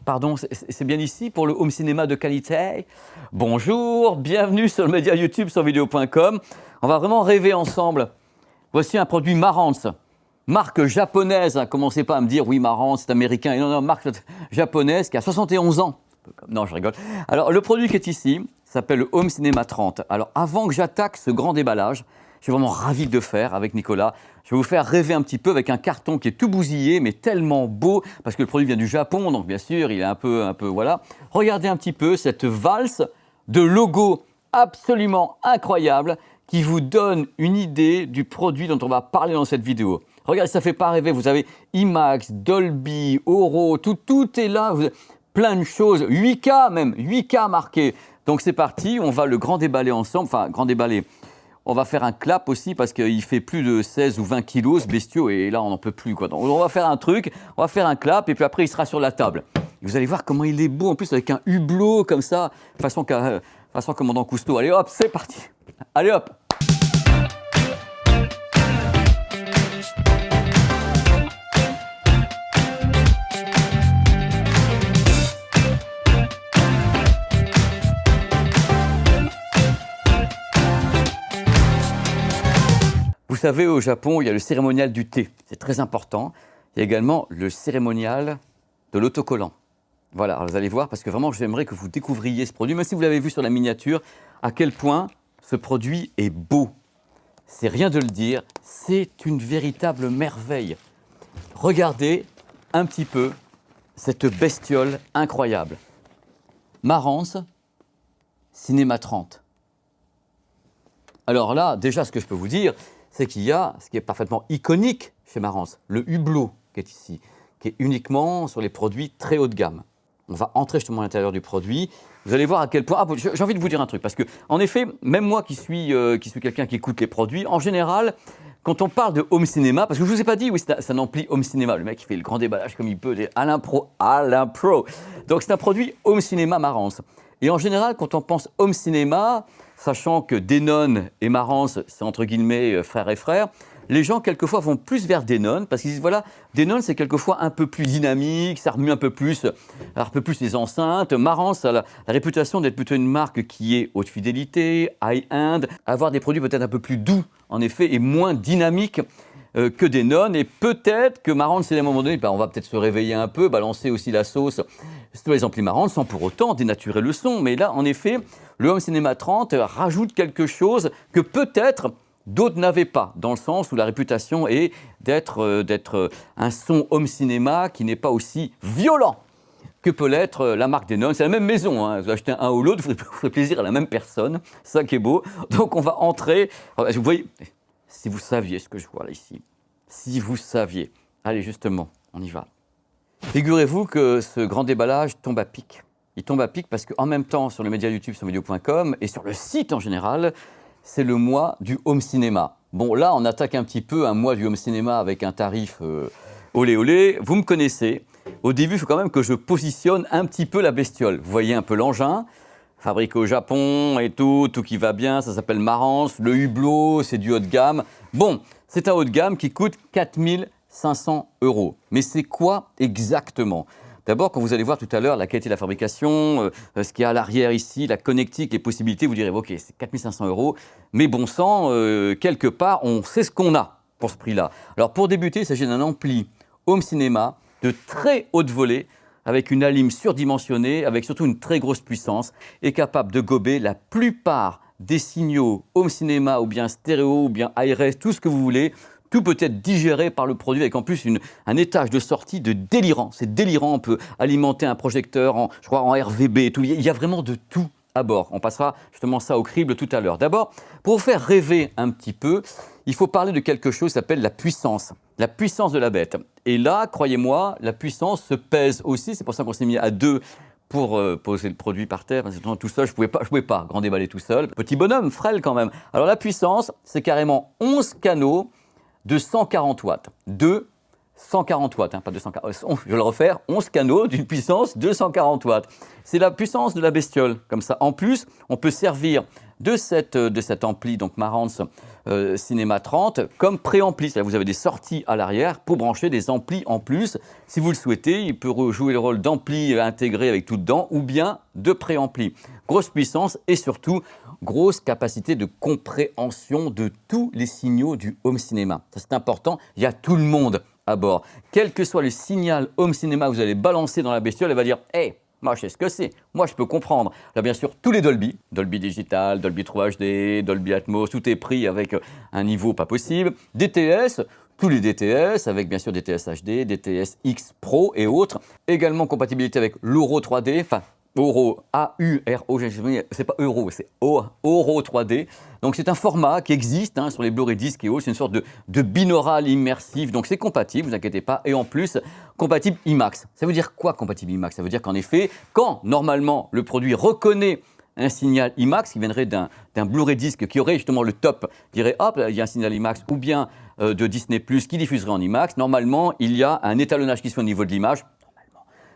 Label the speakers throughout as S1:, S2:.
S1: Pardon, c'est bien ici pour le home cinéma de qualité? Bonjour, bienvenue sur le média YouTube sur vidéo.com. On va vraiment rêver ensemble. Voici un produit Marantz, marque japonaise. Commencez pas à me dire oui Marantz c'est américain. Non, non, marque japonaise qui a 71 ans. Non, je rigole. Alors le produit qui est ici s'appelle le Home Cinéma 30. Alors avant que j'attaque ce grand déballage, je suis vraiment ravi de le faire avec Nicolas. Je vais vous faire rêver un petit peu avec un carton qui est tout bousillé, mais tellement beau, parce que le produit vient du Japon, donc bien sûr, il est un peu, voilà. Regardez un petit peu cette valse de logo absolument incroyable qui vous donne une idée du produit dont on va parler dans cette vidéo. Regardez, ça ne fait pas rêver. Vous avez IMAX, Dolby, Oro, tout est là. Vous avez plein de choses, 8K même, 8K marqué. Donc c'est parti, on va le grand déballer ensemble, enfin grand déballer. On va faire un clap aussi parce qu'il fait plus de 16 ou 20 kilos ce bestiau et là on n'en peut plus quoi. Donc on va faire un truc, on va faire un clap et puis après il sera sur la table. Et vous allez voir comment il est beau en plus avec un hublot comme ça, façon commandant Cousteau. Allez hop, c'est parti. Allez hop. Vous savez, au Japon, il y a le cérémonial du thé. C'est très important. Il y a également le cérémonial de l'autocollant. Voilà, alors vous allez voir, parce que vraiment, j'aimerais que vous découvriez ce produit, même si vous l'avez vu sur la miniature, à quel point ce produit est beau. C'est rien de le dire, c'est une véritable merveille. Regardez un petit peu cette bestiole incroyable. Marantz, Cinéma 30. Alors là, déjà, ce que je peux vous dire, c'est qu'il y a ce qui est parfaitement iconique chez Marantz, le hublot qui est ici, qui est uniquement sur les produits très haut de gamme. On va entrer justement à l'intérieur du produit. Vous allez voir à quel point... Ah, j'ai envie de vous dire un truc, parce que, en effet, même moi qui suis quelqu'un qui écoute les produits, en général, quand on parle de home cinéma, parce que je ne vous ai pas dit, oui, c'est un ampli home cinéma, le mec il fait le grand déballage comme il peut, Alain Pro. Donc c'est un produit home cinéma Marantz. Et en général, quand on pense home cinéma, sachant que Denon et Marantz, c'est entre guillemets frères et frères, les gens quelquefois vont plus vers Denon parce qu'ils disent voilà, Denon c'est quelquefois un peu plus dynamique, ça remue un peu plus les enceintes. Marantz a la réputation d'être plutôt une marque qui est haute fidélité, high-end, avoir des produits peut-être un peu plus doux en effet et moins dynamiques que Denon. Et peut-être que Marantz, à un moment donné, on va peut-être se réveiller un peu, balancer aussi la sauce sur les amplis Marantz sans pour autant dénaturer le son. Mais là, en effet, le Home Cinéma 30 rajoute quelque chose que peut-être d'autres n'avaient pas, dans le sens où la réputation est d'être un son home cinéma qui n'est pas aussi violent que peut l'être la marque Denon. C'est la même maison, hein. Vous achetez un ou l'autre, vous ferez plaisir à la même personne, c'est ça qui est beau. Donc on va entrer, vous voyez, si vous saviez ce que je vois là ici, si vous saviez, allez justement, on y va. Figurez-vous que ce grand déballage tombe à pic. Il tombe à pic parce qu'en même temps, sur le média YouTube, sur vidéo.com et sur le site en général, c'est le mois du home cinéma. Bon, là, on attaque un petit peu un mois du home cinéma avec un tarif olé olé. Vous me connaissez. Au début, il faut quand même que je positionne un petit peu la bestiole. Vous voyez un peu l'engin, fabriqué au Japon et tout qui va bien. Ça s'appelle Marantz. Le hublot, c'est du haut de gamme. Bon, c'est un haut de gamme qui coûte 4 500 €. Mais c'est quoi exactement ? D'abord, quand vous allez voir tout à l'heure la qualité de la fabrication, ce qu'il y a à l'arrière ici, la connectique, les possibilités, vous direz, ok, c'est 4 500 €, mais bon sang, quelque part, on sait ce qu'on a pour ce prix-là. Alors pour débuter, il s'agit d'un ampli home cinéma de très haute volée, avec une alim surdimensionnée, avec surtout une très grosse puissance, et capable de gober la plupart des signaux home cinéma, ou bien stéréo, ou bien ARS, tout ce que vous voulez. Tout peut être digéré par le produit avec en plus un étage de sortie de délirant. C'est délirant, on peut alimenter un projecteur en RVB et tout. Il y a vraiment de tout à bord. On passera justement ça au crible tout à l'heure. D'abord, pour vous faire rêver un petit peu, il faut parler de quelque chose qui s'appelle la puissance de la bête. Et là, croyez-moi, la puissance se pèse aussi. C'est pour ça qu'on s'est mis à deux pour poser le produit par terre. Parce que tout seul, je pouvais pas grand déballer tout seul. Petit bonhomme, frêle quand même. Alors la puissance, c'est carrément 11 canaux de 140 watts. De 140 watts, hein, pas 240. Je vais le refaire, 11 canaux d'une puissance de 140 watts. C'est la puissance de la bestiole, comme ça. En plus, on peut servir de cet ampli, donc Marantz Cinéma 30, comme préampli. C'est-à-dire que vous avez des sorties à l'arrière pour brancher des amplis en plus. Si vous le souhaitez, il peut jouer le rôle d'ampli intégré avec tout dedans ou bien de préampli. Grosse puissance et surtout grosse capacité de compréhension de tous les signaux du home cinéma. Ça, c'est important, il y a tout le monde à bord. Quel que soit le signal home cinéma que vous allez balancer dans la bestiole, elle va dire « Hey, moi, je sais ce que c'est. Moi, je peux comprendre. » Là, bien sûr, tous les Dolby, Dolby Digital, Dolby 3 HD, Dolby Atmos, tout est pris avec un niveau pas possible. DTS, tous les DTS, avec bien sûr DTS HD, DTS X Pro et autres. Également compatibilité avec l'Euro 3D, enfin, Euro, A-U-R-O, c'est pas Euro, c'est Euro 3D. Donc c'est un format qui existe sur les Blu-ray disques et autres, c'est une sorte de binaural immersif, donc c'est compatible, ne vous inquiétez pas, et en plus compatible IMAX. Ça veut dire quoi compatible IMAX? Ça veut dire qu'en effet, quand normalement le produit reconnaît un signal IMAX qui viendrait d'un Blu-ray disque qui aurait justement le top, dirait hop, il y a un signal IMAX, ou bien de Disney+, qui diffuserait en IMAX, normalement il y a un étalonnage qui se fait au niveau de l'image,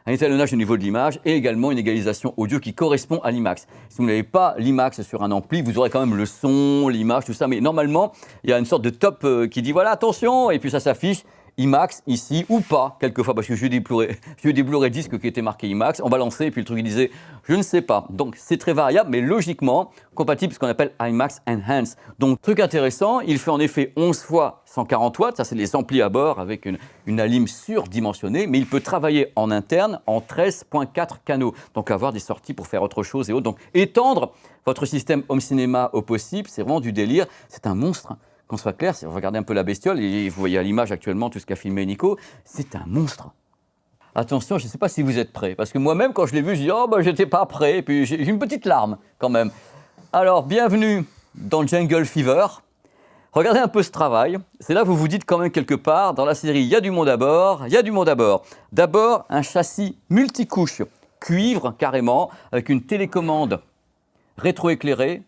S1: un étalonnage au niveau de l'image et également une égalisation audio qui correspond à l'IMAX. Si vous n'avez pas l'IMAX sur un ampli, vous aurez quand même le son, l'image, tout ça, mais normalement, il y a une sorte de top qui dit voilà, attention, et puis ça s'affiche IMAX ici ou pas, quelquefois, parce que j'ai eu des Blu-ray disques qui étaient marqués IMAX, on va lancer, et puis le truc il disait je ne sais pas. Donc c'est très variable, mais logiquement compatible, ce qu'on appelle IMAX Enhanced. Donc truc intéressant, il fait en effet 11 fois 140 watts, ça c'est les amplis à bord avec une alim surdimensionnée, mais il peut travailler en interne en 13.4 canaux, donc avoir des sorties pour faire autre chose et autres. Donc étendre votre système home cinéma au possible, c'est vraiment du délire, c'est un monstre. Qu'on soit clair, si vous regardez un peu la bestiole, et vous voyez à l'image actuellement tout ce qu'a filmé Nico, c'est un monstre. Attention, je ne sais pas si vous êtes prêts, parce que moi-même, quand je l'ai vu, je dis « Oh, j'étais pas prêt », et puis j'ai une petite larme, quand même. Alors, bienvenue dans Jungle Fever. Regardez un peu ce travail. C'est là que vous vous dites quand même quelque part, dans la série, il y a du monde à bord, il y a du monde à bord. D'abord, un châssis multicouche, cuivre carrément, avec une télécommande rétroéclairée,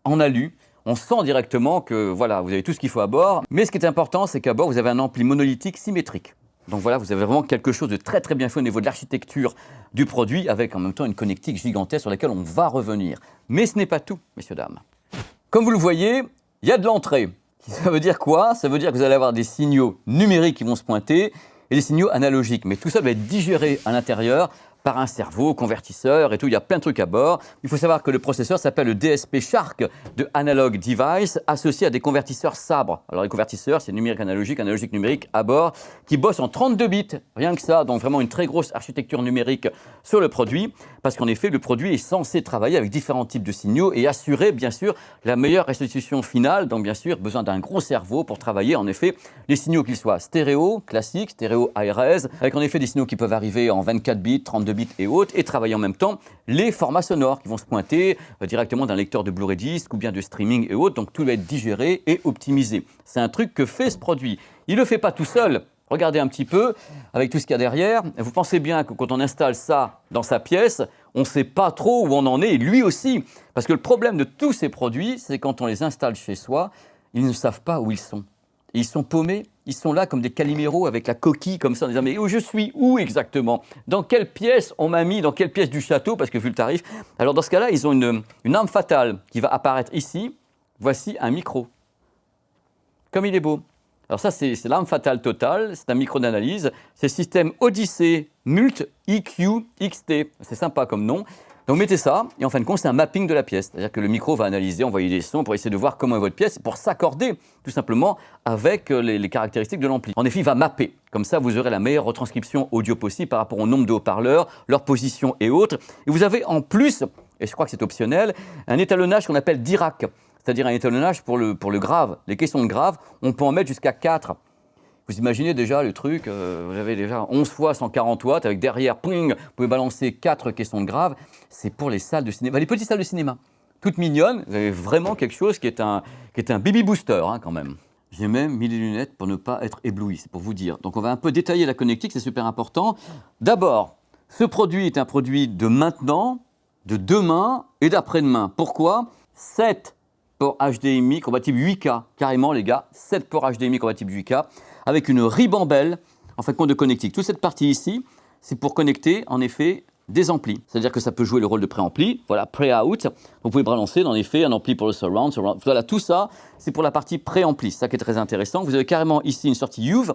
S1: en alu. On sent directement que voilà, vous avez tout ce qu'il faut à bord. Mais ce qui est important, c'est qu'à bord, vous avez un ampli monolithique symétrique. Donc voilà, vous avez vraiment quelque chose de très très bien fait au niveau de l'architecture du produit, avec en même temps une connectique gigantesque sur laquelle on va revenir. Mais ce n'est pas tout, messieurs, dames. Comme vous le voyez, il y a de l'entrée. Ça veut dire quoi? Ça veut dire que vous allez avoir des signaux numériques qui vont se pointer et des signaux analogiques. Mais tout ça va être digéré à l'intérieur par un cerveau, convertisseur et tout, il y a plein de trucs à bord. Il faut savoir que le processeur s'appelle le DSP Shark de Analog Device, associé à des convertisseurs sabres. Alors les convertisseurs, c'est numérique analogique, analogique numérique à bord, qui bossent en 32 bits, rien que ça, donc vraiment une très grosse architecture numérique sur le produit, parce qu'en effet, le produit est censé travailler avec différents types de signaux et assurer, bien sûr, la meilleure restitution finale, donc bien sûr, besoin d'un gros cerveau pour travailler, en effet, les signaux qu'ils soient stéréo, classiques, stéréo ARS, avec en effet des signaux qui peuvent arriver en 24 bits, 32 bits et autres, et travailler en même temps les formats sonores qui vont se pointer directement d'un lecteur de Blu-ray disque ou bien de streaming et autres, donc tout va être digéré et optimisé. C'est un truc que fait ce produit. Il ne le fait pas tout seul. Regardez un petit peu, avec tout ce qu'il y a derrière, vous pensez bien que quand on installe ça dans sa pièce, on ne sait pas trop où on en est, et lui aussi. Parce que le problème de tous ces produits, c'est quand on les installe chez soi, ils ne savent pas où ils sont. Et ils sont paumés, ils sont là comme des caliméros avec la coquille comme ça, en disant « Mais où je suis? Où exactement? Dans quelle pièce on m'a mis? Dans quelle pièce du château ?» Parce que vu le tarif. Alors dans ce cas-là, ils ont une arme fatale qui va apparaître ici. Voici un micro. Comme il est beau. Alors ça, c'est l'arme fatale totale, c'est un micro d'analyse. C'est le système Odyssey Mult EQ XT. C'est sympa comme nom. Donc mettez ça, et en fin de compte, c'est un mapping de la pièce. C'est-à-dire que le micro va analyser, envoyer des sons pour essayer de voir comment est votre pièce, pour s'accorder tout simplement avec les caractéristiques de l'ampli. En effet, il va mapper. Comme ça, vous aurez la meilleure retranscription audio possible par rapport au nombre de haut-parleurs, leur position et autres. Et vous avez en plus, et je crois que c'est optionnel, un étalonnage qu'on appelle Dirac. C'est-à-dire un étalonnage pour le grave. Les questions de grave, on peut en mettre jusqu'à 4. Vous imaginez déjà le truc, vous avez déjà 11 fois 140 watts, avec derrière, ping, vous pouvez balancer 4 caissons de grave. C'est pour les salles de cinéma, les petites salles de cinéma. Toutes mignonnes, vous avez vraiment quelque chose qui est un baby booster quand même. J'ai même mis les lunettes pour ne pas être ébloui, c'est pour vous dire. Donc on va un peu détailler la connectique, c'est super important. D'abord, ce produit est un produit de maintenant, de demain et d'après-demain. Pourquoi? 7 ports HDMI compatibles 8K, carrément les gars, 7 ports HDMI compatibles 8K, avec une ribambelle, en fin de compte, de connectique. Toute cette partie ici, c'est pour connecter, en effet, des amplis. C'est-à-dire que ça peut jouer le rôle de préampli, voilà, pre-out. Vous pouvez balancer, en effet, un ampli pour le surround. Voilà, tout ça, c'est pour la partie préampli. C'est ça qui est très intéressant. Vous avez carrément ici une sortie UV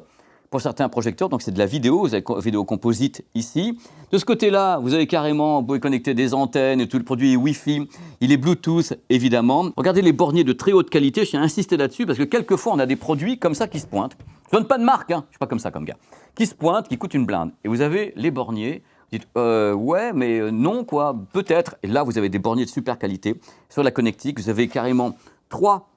S1: pour certains projecteurs, donc c'est de la vidéo, vous avez vidéo composite ici. De ce côté-là, vous avez carrément, vous pouvez connecter des antennes et tout, le produit est Wi-Fi, il est Bluetooth évidemment. Regardez les borniers de très haute qualité, je tiens à insister là-dessus parce que quelquefois on a des produits comme ça qui se pointent. Je donne pas de marque, hein, je suis pas comme ça comme gars. Qui se pointent, qui coûtent une blinde. Et vous avez les borniers, vous dites ouais mais non quoi, peut-être. Et là vous avez des borniers de super qualité. Sur la connectique, vous avez carrément 3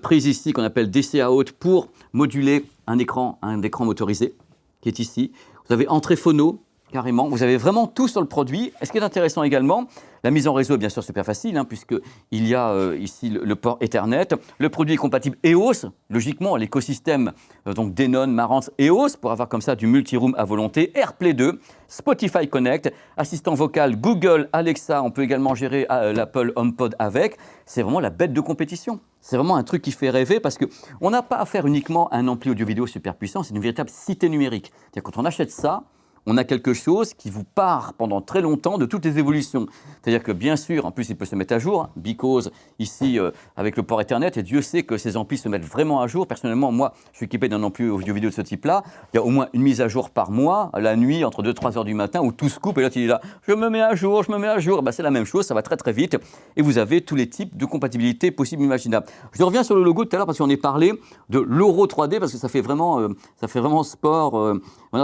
S1: prise ici qu'on appelle DCA out pour moduler un écran motorisé qui est ici. Vous avez entrée phono, carrément. Vous avez vraiment tout sur le produit. Et ce qui est intéressant également, la mise en réseau est bien sûr super facile, hein, puisqu'il y a ici le port Ethernet. Le produit est compatible EOS, logiquement, l'écosystème donc Denon, Marantz, EOS, pour avoir comme ça du multi-room à volonté. AirPlay 2, Spotify Connect, assistant vocal Google, Alexa. On peut également gérer l'Apple HomePod avec. C'est vraiment la bête de compétition. C'est vraiment un truc qui fait rêver parce qu'on n'a pas affaire uniquement à un ampli audio-vidéo super puissant, c'est une véritable cité numérique. C'est-à-dire quand on achète ça, on a quelque chose qui vous part pendant très longtemps de toutes les évolutions. C'est-à-dire que bien sûr, en plus il peut se mettre à jour, hein, because ici avec le port Ethernet, et Dieu sait que ces amplis se mettent vraiment à jour. Personnellement, moi, je suis équipé d'un ampli audio-vidéo de ce type-là. Il y a au moins une mise à jour par mois, la nuit, entre 2-3 heures du matin, où tout se coupe, et là il est là, je me mets à jour, je me mets à jour. Ben, c'est la même chose, ça va très très vite, et vous avez tous les types de compatibilité possibles et imaginables. Je reviens sur le logo tout à l'heure, parce qu'on est parlé de l'Euro 3D, parce que ça fait vraiment sport,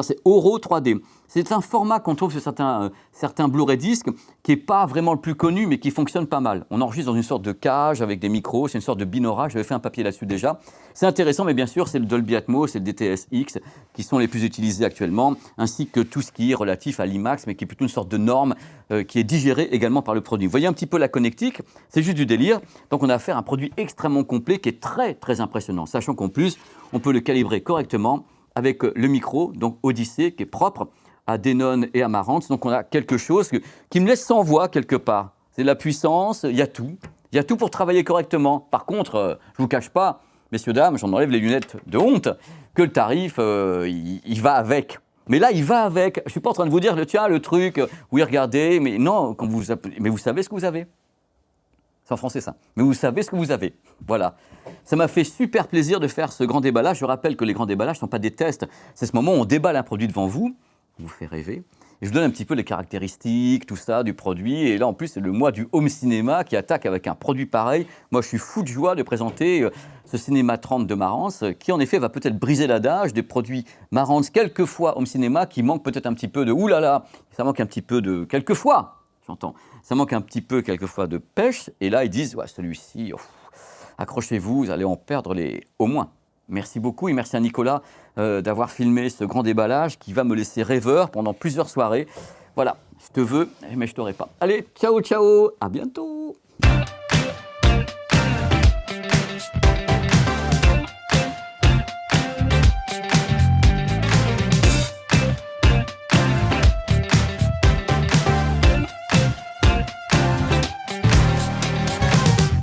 S1: c'est Euro 3D. C'est un format qu'on trouve sur certains Blu-ray disques qui n'est pas vraiment le plus connu, mais qui fonctionne pas mal. On enregistre dans une sorte de cage avec des micros, c'est une sorte de binaural, j'avais fait un papier là-dessus déjà. C'est intéressant, mais bien sûr, c'est le Dolby Atmos et le DTS-X qui sont les plus utilisés actuellement, ainsi que tout ce qui est relatif à l'IMAX, mais qui est plutôt une sorte de norme qui est digérée également par le produit. Vous voyez un petit peu la connectique, c'est juste du délire. Donc on a affaire à un produit extrêmement complet qui est très, très impressionnant, sachant qu'en plus, on peut le calibrer correctement avec le micro, donc Odyssey, qui est propre à Denon et à Marantz. Donc on a quelque chose qui me laisse sans voix quelque part. C'est de la puissance, il y a tout. Il y a tout pour travailler correctement. Par contre, je ne vous cache pas, messieurs, dames, j'en enlève les lunettes de honte, que le tarif, il va avec. Mais là, il va avec. Je ne suis pas en train de vous dire, tiens, le truc, oui, regardez, mais non, mais vous savez ce que vous avez. C'est en français ça. Mais vous savez ce que vous avez. Voilà. Ça m'a fait super plaisir de faire ce grand déballage. Je rappelle que les grands déballages ne sont pas des tests. C'est ce moment où on déballe un produit devant vous. On vous fait rêver. Et je vous donne un petit peu les caractéristiques, tout ça, du produit. Et là, en plus, c'est le mois du home cinéma qui attaque avec un produit pareil. Moi, je suis fou de joie de présenter ce Cinéma 30 de Marantz, qui en effet va peut-être briser l'adage des produits Marantz, quelquefois home cinéma, qui manque peut-être un petit peu de oulala. Ça manque un petit peu de quelquefois. J'entends. Ça manque un petit peu quelquefois de pêche. Et là, ils disent, ouais, celui-ci, accrochez-vous, vous allez en perdre au moins. Merci beaucoup et merci à Nicolas d'avoir filmé ce grand déballage qui va me laisser rêveur pendant plusieurs soirées. Voilà, je te veux, mais je t'aurai pas. Allez, ciao, ciao, à bientôt.